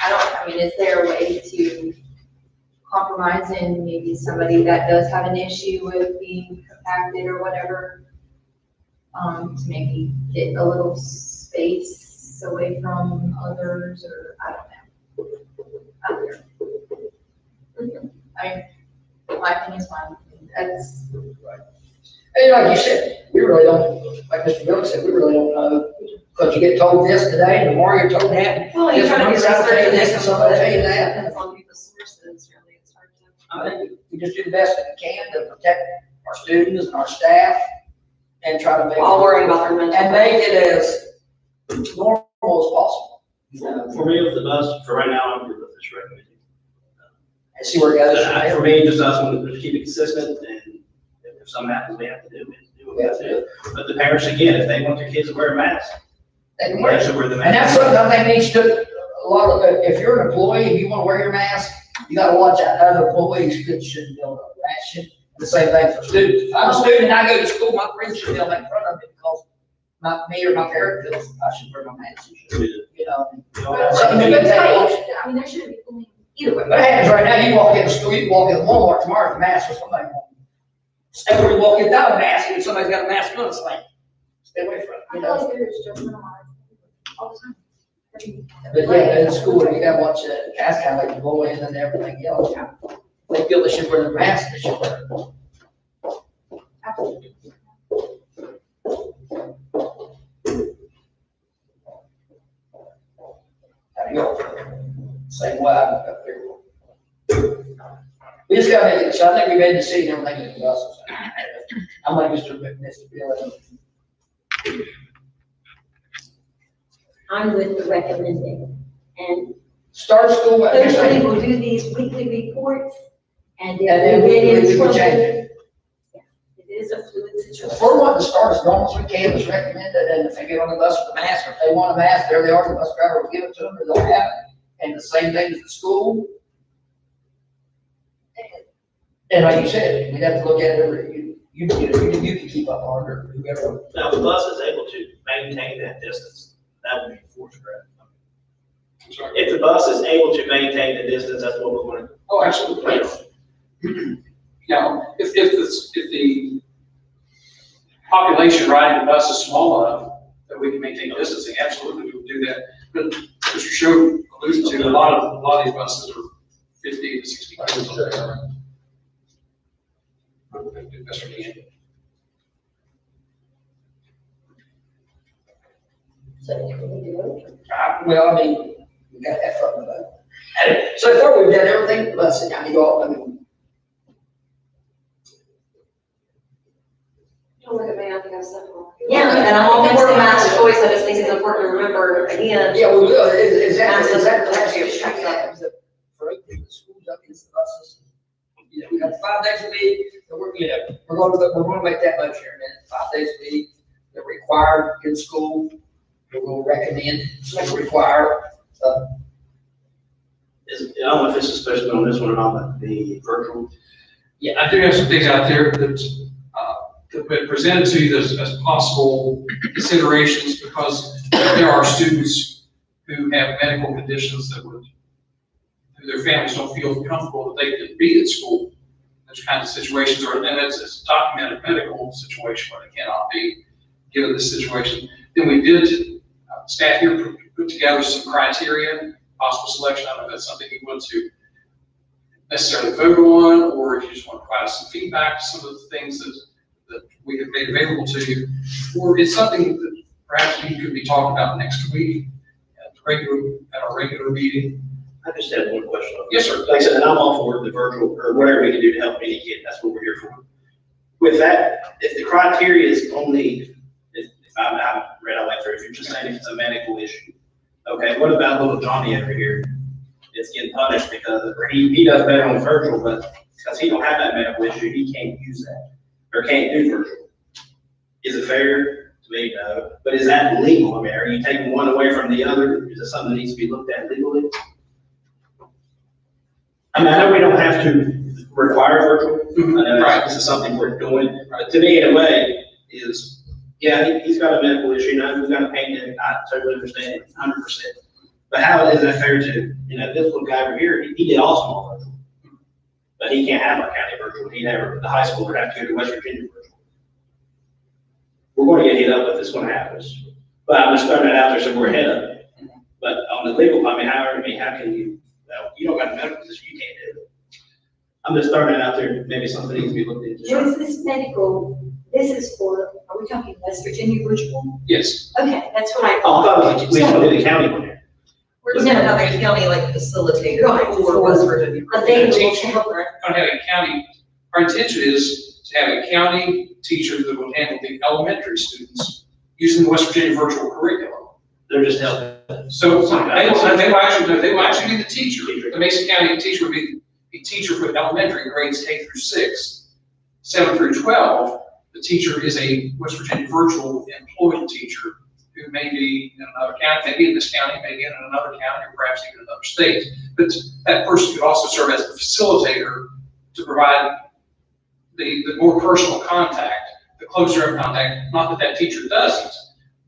I mean, is there a way to compromise in maybe somebody that does have an issue with being compacted or whatever, to maybe get a little space away from others, or I don't know. I mean, my opinion is fine. That's And like you said, we really don't, like Mr. Miller said, we really don't know, because you get told this today, and tomorrow you're told that. Well, you Just try to one do side will tell you research this, and and somebody will tell you that. depends on who the source is, really, it's hard to. I think we just do the best that we can to protect our students and our staff, and try to make. While worrying about their mental. And make it as normal as possible. So, For me, with the bus, for right now, I'm good with this recommendation. and see where it goes. from there. For me, just us, want to keep it consistent, and if something happens, we have to do it, do what we have to do. But the parents, again, if they want their kids to wear a mask, They can they wear have it. to wear the mask. And that's something I think needs to, a lot of, if you're an employee, and you wanna wear your mask, you gotta watch out other employees that shouldn't be able to ration. The same thing for students. If I'm a student and I go to school, my friends should be able to make fun of me because me or my parent feels I should wear my mask, you know? Something to But take off. I mean, there shouldn't be bullying either way. What happens right now, you walk in the school, you can walk in Walmart tomorrow with a mask or somebody won't. Stay where you walk in without a mask, and somebody's got a mask on, it's like, stay away from it, I you feel know? like there's judgment on all the time. But yeah, in school, you gotta watch that, that's kind of like the bullying and everything else. They feel they should wear their mask, they should wear it. Absolutely. How do you go? Same way I'm up there. We just gotta make it, so I think we made the decision, everything is us. I'm like Mr. Bill. I'm with the recommending. And Start school, at Thursday, we'll do these weekly reports, and and then if we get we in can trouble, change it it. is a fluid If situation. we're wanting to start as normal as we can, it's recommended, and if they get on the bus with a mask, or if they want a mask, there they are, the bus driver will give it to them, or they'll have it. And the same thing as the school. And like you said, we'd have to look at it every, you can keep up on it, or whoever. Now, if the bus is able to maintain that distance, that would be forced grant. I'm sorry. If the bus is able to maintain the distance, that's what we want to. Oh, absolutely. Now, if the population riding the bus is small enough that we can maintain distancing, absolutely we would do that. But Mr. Sho alluded to, a lot of these buses are 50 to 60 kids on there. That's what we can. So can we do it? Well, I mean, we gotta have fun with that. So far, we've done everything, let's sit down, you all, I mean, Don't look at me, I think I've said it all. Yeah, And I'm all for mass choice, I just think it's important to remember, again. yeah, we will, is that the last Absolutely. issue that, for opening the schools up against the buses? You know, we got 5 days a week, and we're gonna make that motion here in a minute, 5 days a week, they're required in school, we're gonna recommend, it's required, I don't know if this is especially on this one or not, but the virtual. Yeah, I do have some things out there that have been presented to you as possible considerations, because there are students who have medical conditions that who their families don't feel comfortable that they could be at school. Those kinds of situations are, and it's a documented medical situation where they cannot be given this situation. Then we did, staff here put together some criteria possible selection. I don't know if that's something you want to necessarily vote on, or if you just want to provide some feedback to some of the things that we have made available to you, or it's something that perhaps you could be talking about next week at our regular meeting. I just have one question. Yes, sir. Like I said, and I'm all for the virtual, or whatever we can do to help any kid, that's what we're here for. With that, if the criteria is only, if I haven't read all the way through, if you're just saying it's a medical issue, okay, what about little Johnny over here? It's getting punished because he does better on virtual, but because he don't have that medical issue, he can't use that, or can't do virtual. Is it fair? To me, no. But is that legal? I mean, are you taking one away from the other? Is it something that needs to be looked at legally? I mean, I know we don't have to require virtual. I know Right. this is something we're doing, but to me, in a way, is, yeah, he's got a medical issue, now he's got a pain in it, I totally understand it, 100%. But how is that fair to, this little guy over here, he did awesome on virtual. But he can't have our county virtual, the high school would have to go to West Virginia virtual. We're going to get hit up if this one happens. But I'm just throwing that out there so we're ahead of it. But on the legal, how can you, you don't got a medical position, you can't do it. I'm just throwing it out there, maybe something needs to be looked into. What is this medical, this is for, are we talking West Virginia virtual? Yes. Okay, that's what I Oh, I thought. thought we want to do the county one here. We're just gonna have a county like facilitator Right. for West Virginia. Available to help her. Going to have a county, our intention is to have a county teacher that will handle the elementary students using the West Virginia virtual curriculum. They're just helping. So they will actually be the teacher. The Mason County teacher would be the teacher for the elementary grades K through 6, 7 through 12. The teacher is a West Virginia virtual employed teacher who may be in another county, maybe in this county, maybe in another county, or perhaps even another state. But that person could also serve as the facilitator to provide the more personal contact, the closer in contact. Not that that teacher doesn't,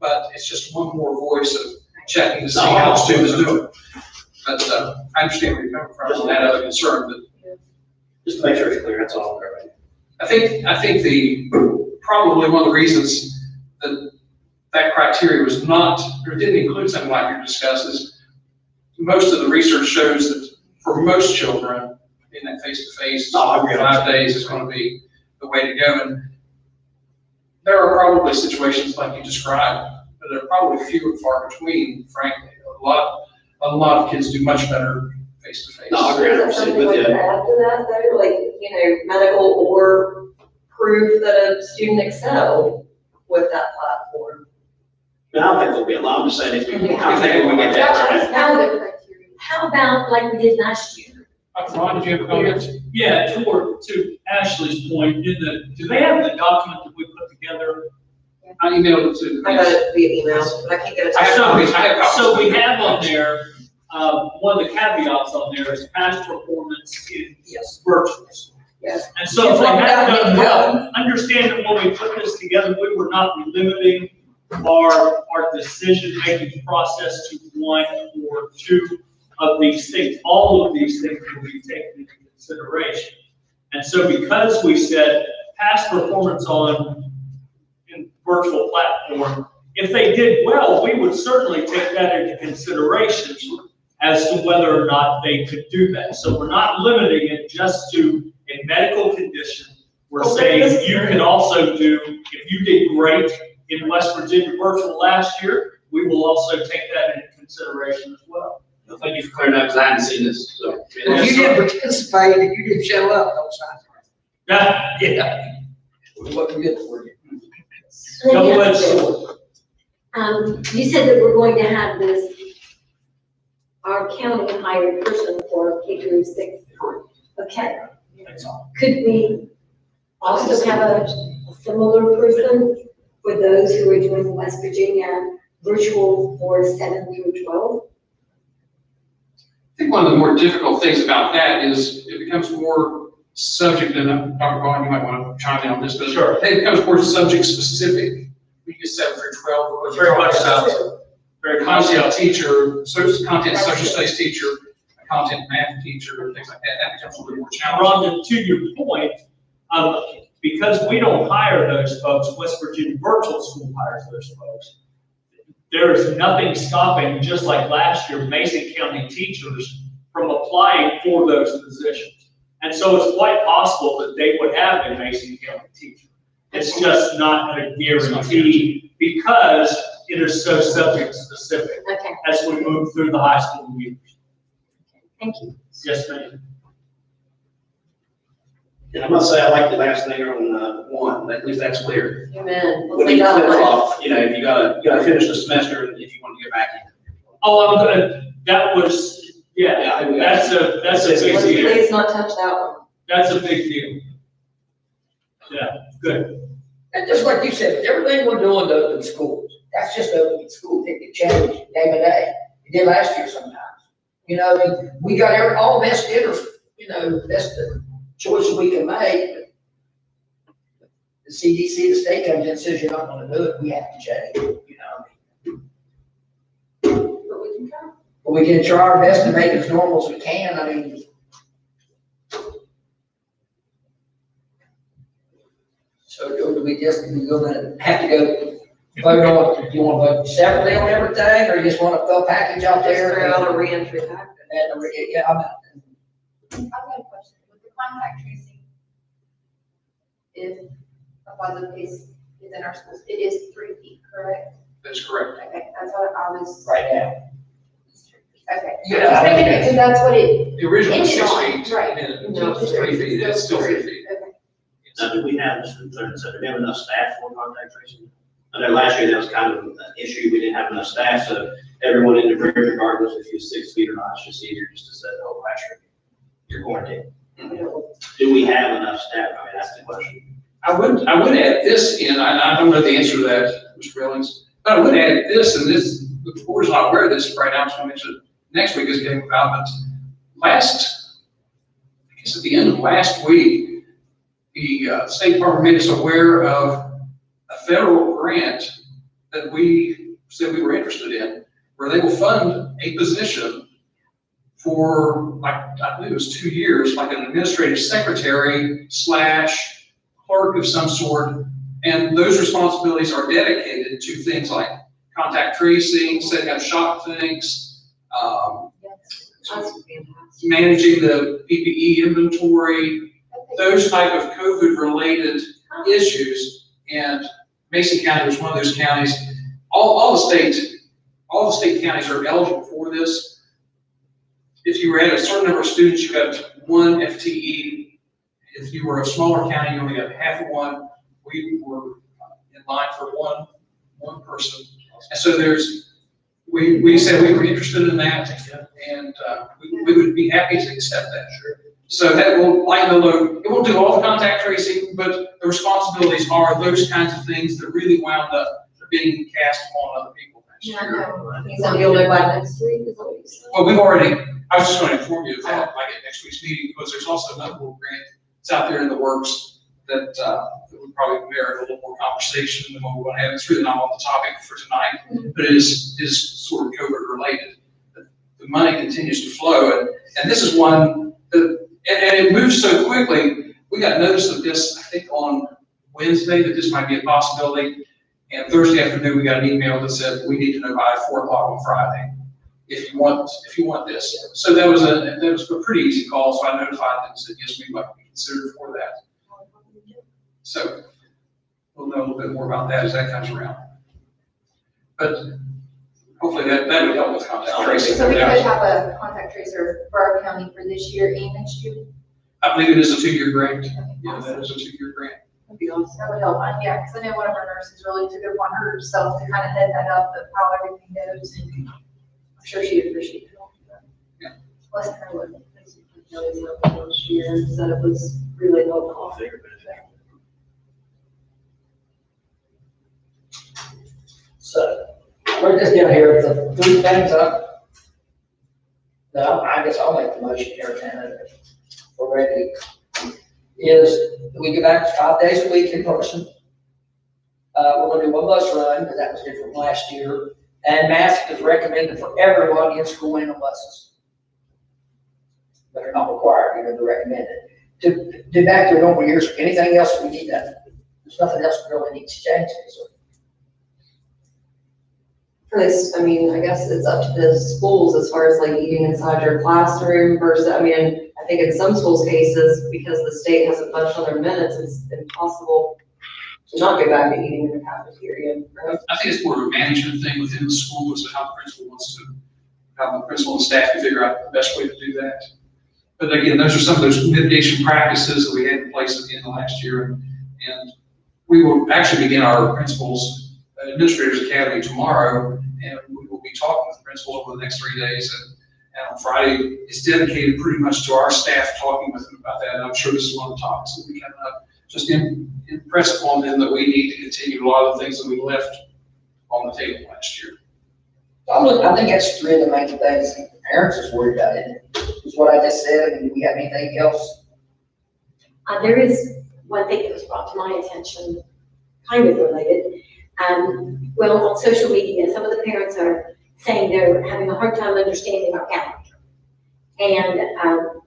but it's just one more voice of checking to see how the students do it. But I understand where you're coming from on that other concern, but Just to make sure it's clear, that's all. Right. I think probably one of the reasons that criteria was not, or didn't include something like you discussed is most of the research shows that for most children, in that face-to-face, 5 days is going to be the way to go. And there are probably situations like you described, but they're probably few and far between, frankly. A lot of kids do much better face-to-face. No, I agree. Is there something like to add to that though, like, medical or proof that a student excelled with that platform? I don't think there'll be a lot, I'm just saying if we get That's that. How how about like we did last year? Ron, did you have a comment? Yeah, to Ashley's point, do they have the document that we put together? I emailed it to. I got it via email, but I can't get it. I have copies. I have copies. So we have on there, one of the caveats on there is past performance in virtuals. Yes. And so if they have done well, understand that when we put this together, we were not limiting our decision-making process to one or two of these things. All of these things will be taken into consideration. And so because we said past performance in virtual platform, if they did well, we would certainly take that into consideration as to whether or not they could do that. So we're not limiting it just to a medical condition. We're saying you can also do, if you did great in West Virginia virtual last year, we will also take that into consideration as well. Well, thank you for clearing that, because I hadn't seen this, so. If you didn't participate and you didn't show up, don't sign. Yeah. We're looking good for you. Double-edged sword. You said that we're going to have this, our county hired person for K through 6. Okay. That's all. Could we also have a similar person for those who are doing West Virginia virtual for 7 through 12? I think one of the more difficult things about that is it becomes more subject, and Dr. Vaughn, you might want to chime in on this, but Sure. it becomes more subject specific. We get 7 through 12, or Very much about so. Very a much so. content teacher, content social studies teacher, a content math teacher, and things like that. That becomes a little more challenging. Rhonda, to your point, because we don't hire those folks, West Virginia Virtual School hires those folks. there is nothing stopping, just like last year, Mason County teachers from applying for those positions. And so it's quite possible that they would have a Mason County teacher. It's just not a guarantee because it is so subject specific Okay, as we move through the high school years. thank you. Yes, ma'am. And I must say, I like the last thing on, one, at least that's clear. Amen. When you flip off, you know, you gotta finish the semester if you want to get back in. Oh, I'm gonna, that was, yeah, that's a big deal. Please not touch that one. That's a big deal. Yeah, good. And just like you said, everything we're doing to open schools, that's just opening schools. It can change day by day. It did last year sometimes. You know, I mean, we got all best interest, you know, that's the choices we can make. The CDC, the state comes in and says you're not gonna do it, we have to change, you know. But we can try. But we can try our best to make it as normal as we can, I mean. So do we just, we're gonna have to go vote on, do you wanna vote separately on everything, or you just want a full package out there? Just throw out a reentry package. Yeah, I'm, I've got a question. With the contact tracing, if a positive case is in our schools, it is 3 feet, correct? That's correct. Okay, that's what I was. right now. Okay. Yeah. Just making it, because that's what it, The original was Ended 6 on, feet. right. And No, it's 3 feet, it's still 3 feet. okay. Now, do we have, so do we have enough staff for contact tracing? I know last year that was kind of an issue, we didn't have enough staff, so everyone in the room, regardless if you're 6 feet or not, it's just easier just to say, oh, last year, you're quarantined. Do we have enough staff? I mean, that's the question. I would add this in, I don't know the answer to that, Mr. Billings, but I would add this, and this, the board's not aware of this right now, so I'll mention it next week as it came about, but I guess at the end of last week, the State Department made us aware of a federal grant that we said we were interested in, where they will fund a position for, like, I believe it was 2 years, like an administrative secretary / clerk of some sort. And those responsibilities are dedicated to things like contact tracing, setting up shop things, managing the PPE inventory, those type of COVID-related issues. And Mason County was one of those counties. All the state counties are eligible for this. If you were at a certain number of students, you got 1 FTE. If you were a smaller county, you only got half of one. We were in line for one person. And so we said we were interested in that, and we would be happy to accept that. So that will lighten the load. It won't do all the contact tracing, but the responsibilities are those kinds of things that really wound up being cast upon other people next Yeah, I year. know. So you'll know by next week, is that what you said? Well, I was just going to inform you of that, like at next week's meeting, because there's also another little grant that's out there in the works that would probably merit a little more conversation than what we're going to have. It's really not on the topic for tonight, but it is sort of COVID related. The money continues to flow, and this is one that, and it moves so quickly. We got notice of this, I think, on Wednesday, that this might be a possibility. And Thursday afternoon, we got an email that said, we need to know by 4 o'clock on Friday if you want this. So that was a pretty easy call. So I notified them and said, yes, we might be considered for that. So we'll know a little bit more about that as that comes around. But hopefully that would help with contact tracing. So we could have a contact tracer for our county for this year and next year? I believe it is a 2-year grant. Yeah, that is a 2-year grant. That'd be awesome. That would help. Yeah, because I know one of our nurses really took it upon herself to kind of head that up of how everything goes, and I'm sure she'd appreciate it. Yeah. Bless her with it. Last year, so it was really helpful. So, we're just down here, the 3 things up. No, I guess I'll make the motion here, Lieutenant. We're ready. Is we get back to 5 days a week in person. We're gonna do 1 bus run, because that was different last year. And mask is recommended for everyone in school and on buses. But they're not required, you know, they're recommended. To do back to normal years, anything else we need to, there's nothing else we really need to change. Because, I mean, I guess it's up to the schools as far as like eating inside your classroom versus, I mean, I think in some schools' cases, because the state hasn't budged on their minutes, it's impossible to not go back to eating in the cafeteria, right? I think it's more of a management thing within the school as to how the principal wants to, how the principal and staff can figure out the best way to do that. But again, those are some of those mitigation practices that we had in place at the end of last year. And we will actually begin our principals administrators academy tomorrow, and we will be talking with principals over the next 3 days. And on Friday, it's dedicated pretty much to our staff talking with them about that. And I'm sure this is one of the topics that will be coming up. Just impress upon them that we need to continue a lot of the things that we left on the table last year. I think that's three of the main things the parents is worried about, isn't it? Is what I just said. I mean, do we have anything else? There is one thing that was brought to my attention, kind of related. Well, on social media, some of the parents are saying they're having a hard time understanding our calendar. And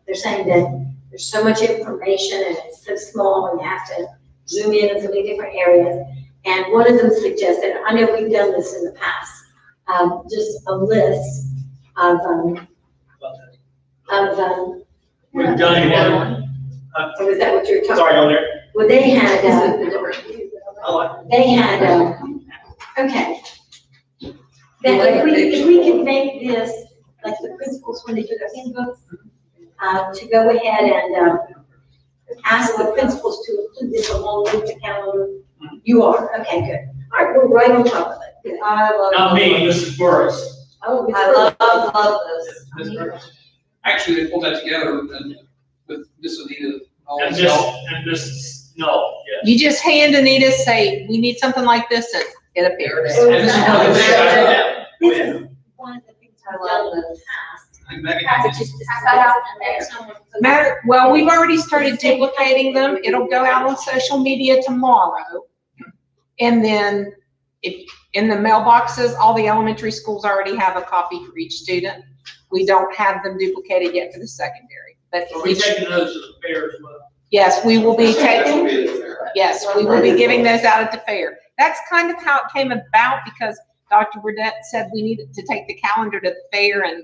they're saying that there's so much information and it's so small and you have to zoom in so many different areas. And one of them suggested, I know we've done this in the past, just a list of We've done it. so is that what you're talking? Sorry, on there. Well, they had, I like they had, okay. That if we could make this, like the principals when they do their handbooks, to go ahead and, ask the principals to include this along with the calendar. You are, okay, good. All right, we're right on top of it. Good. Not me, Mrs. Burris. Oh, Ms. I Burke. love this. Ms. Burris. Actually, they pulled that together and with Miss Anita. And this, no, yes. You just hand Anita, say, we need something like this, and it appears. And this is one of the things I have. This is one of the things I I've love done in the this. past. And Megan, Packages to pass out and there. Well, we've already started duplicating them. It'll go out on social media tomorrow. And then if, in the mailboxes, all the elementary schools already have a copy for each student. We don't have them duplicated yet for the secondary, but So we're taking those to the fair as well. yes, we will be taking, yes, we will be giving those out at the fair. That's kind of how it came about because Dr. Burdette said we needed to take the calendar to the fair, and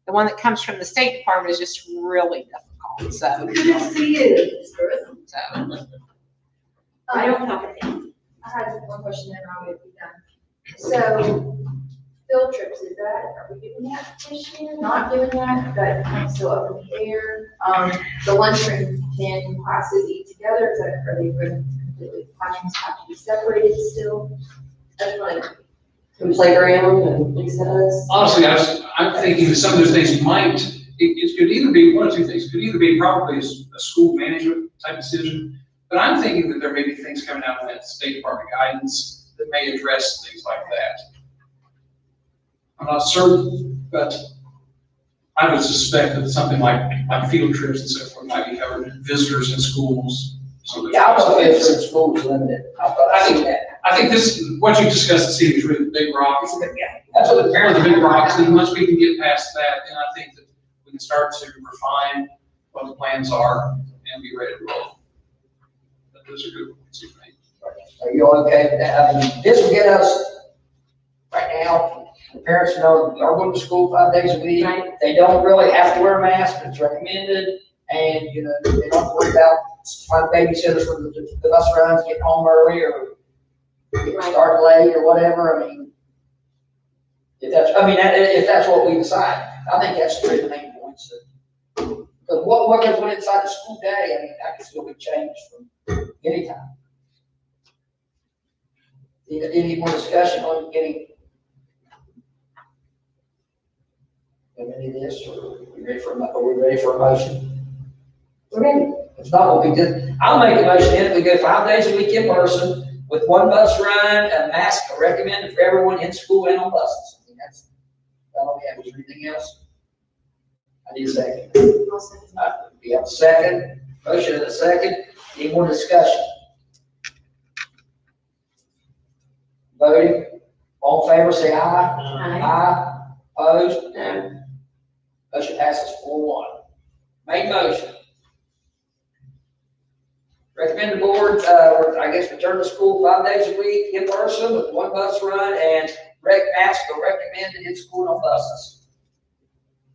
the one that comes from the State Department is just really difficult, so. Good to see you, Ms. Burke. So, I don't have anything. I had one question and I'll get it done. So, field trips, is that, are we doing that this year? Not doing that, but I'm still up in the air. The lunchroom, can classes eat together? Is that, are they going to completely, classrooms have to be separated still? That's what I. And playground and like says. honestly, I'm thinking that some of those things might, it could either be one of two things. It could either be probably a school management type decision, but I'm thinking that there may be things coming out of that State Department guidance that may address things like that. I'm not certain, but I would suspect that something like field trips and so forth might be covered, visitors in schools. Yeah, I don't know if it's schools limited. I think this, what you discussed this evening is really the big rocks. That's what the One of parents the big rocks, and once we can get past that, then I think that we can start to refine what the plans are and be ready to roll. But those are good points, you think. Are you okay with that? I mean, this will get us, right now, the parents know we are going to school 5 days a week. Right. They don't really have to wear a mask, but it's recommended. And, you know, they don't worry about finding babysitters for the bus runs, getting home early or starting late or whatever. I mean, if that's what we decide, I think that's three of the main points. Because what goes on inside the school day, I mean, that can still be changed from any time. Any more discussion on getting any of this, or are we ready for a motion? We're ready. If not, what we did, I'll make a motion that we go 5 days a week in person with one bus run, a mask recommended for everyone in school and on buses. I mean, that's all we have. Is there anything else? I need a second. We have a second, motion and a second. Any more discussion? Voting, all in favor, say aye. Aye. Opposed? No. Motion passes 4-1. Main motion. Recommend the board, I guess, return to school 5 days a week in person with one bus run and masks are recommended in school on buses.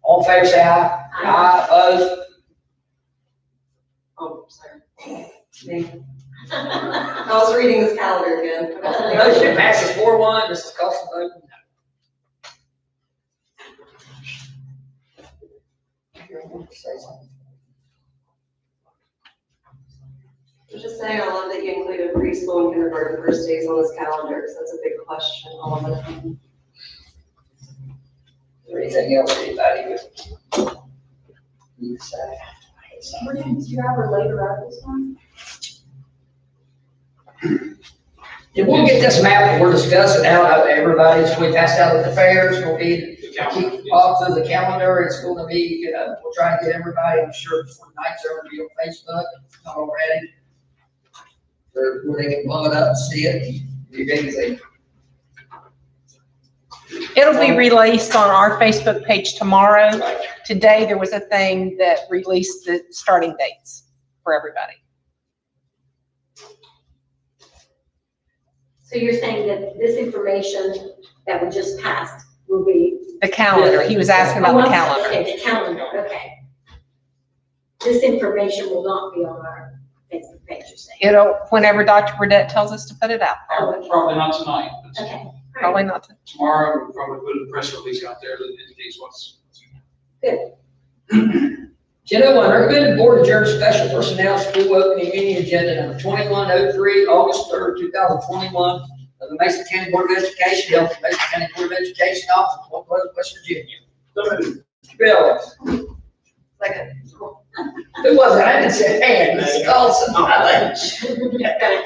All in favor, say aye. Aye, opposed? Oh, sorry. Me. I was reading this calendar again. Motion passes 4-1. Mrs. Coulson voting no. Say something. I was just saying, I love that you included preschool and kindergarten first days on this calendar, because that's a big question, all of it. Is there anything else anybody would need to say? We're doing 2 hour later out this one? And we'll get this map that we're discussing out to everybody, so we passed out at the fairs, we'll be, keep off of the calendar, it's gonna be, we'll try to get everybody, I'm sure before night's over, be on Facebook, if not already. Where they can blow it up and see it, if anything. It'll be released on our Facebook page tomorrow. Today, there was a thing that released the starting dates for everybody. So you're saying that this information that we just passed will be. The calendar, he was asking about the calendar. Okay, the calendar, okay. This information will not be on our Facebook page, you're saying? It'll, whenever Dr. Burdette tells us to put it out. Probably not tonight, but Okay. all right. Probably not. tomorrow we'll probably put a press release out there that indicates what's. Good. 10:01, recommended board adjourn special personnel school opening meeting agenda number 2103, August 3rd, 2021, of the Mason County Board of Education, held at Mason County Board of Education office, Point Pleasant, West Virginia. Mr. Bill. Second. Who was it? I didn't say hand, Mrs. Coulson. Got a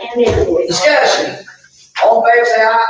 hand in. Discussion. All in favor, say aye.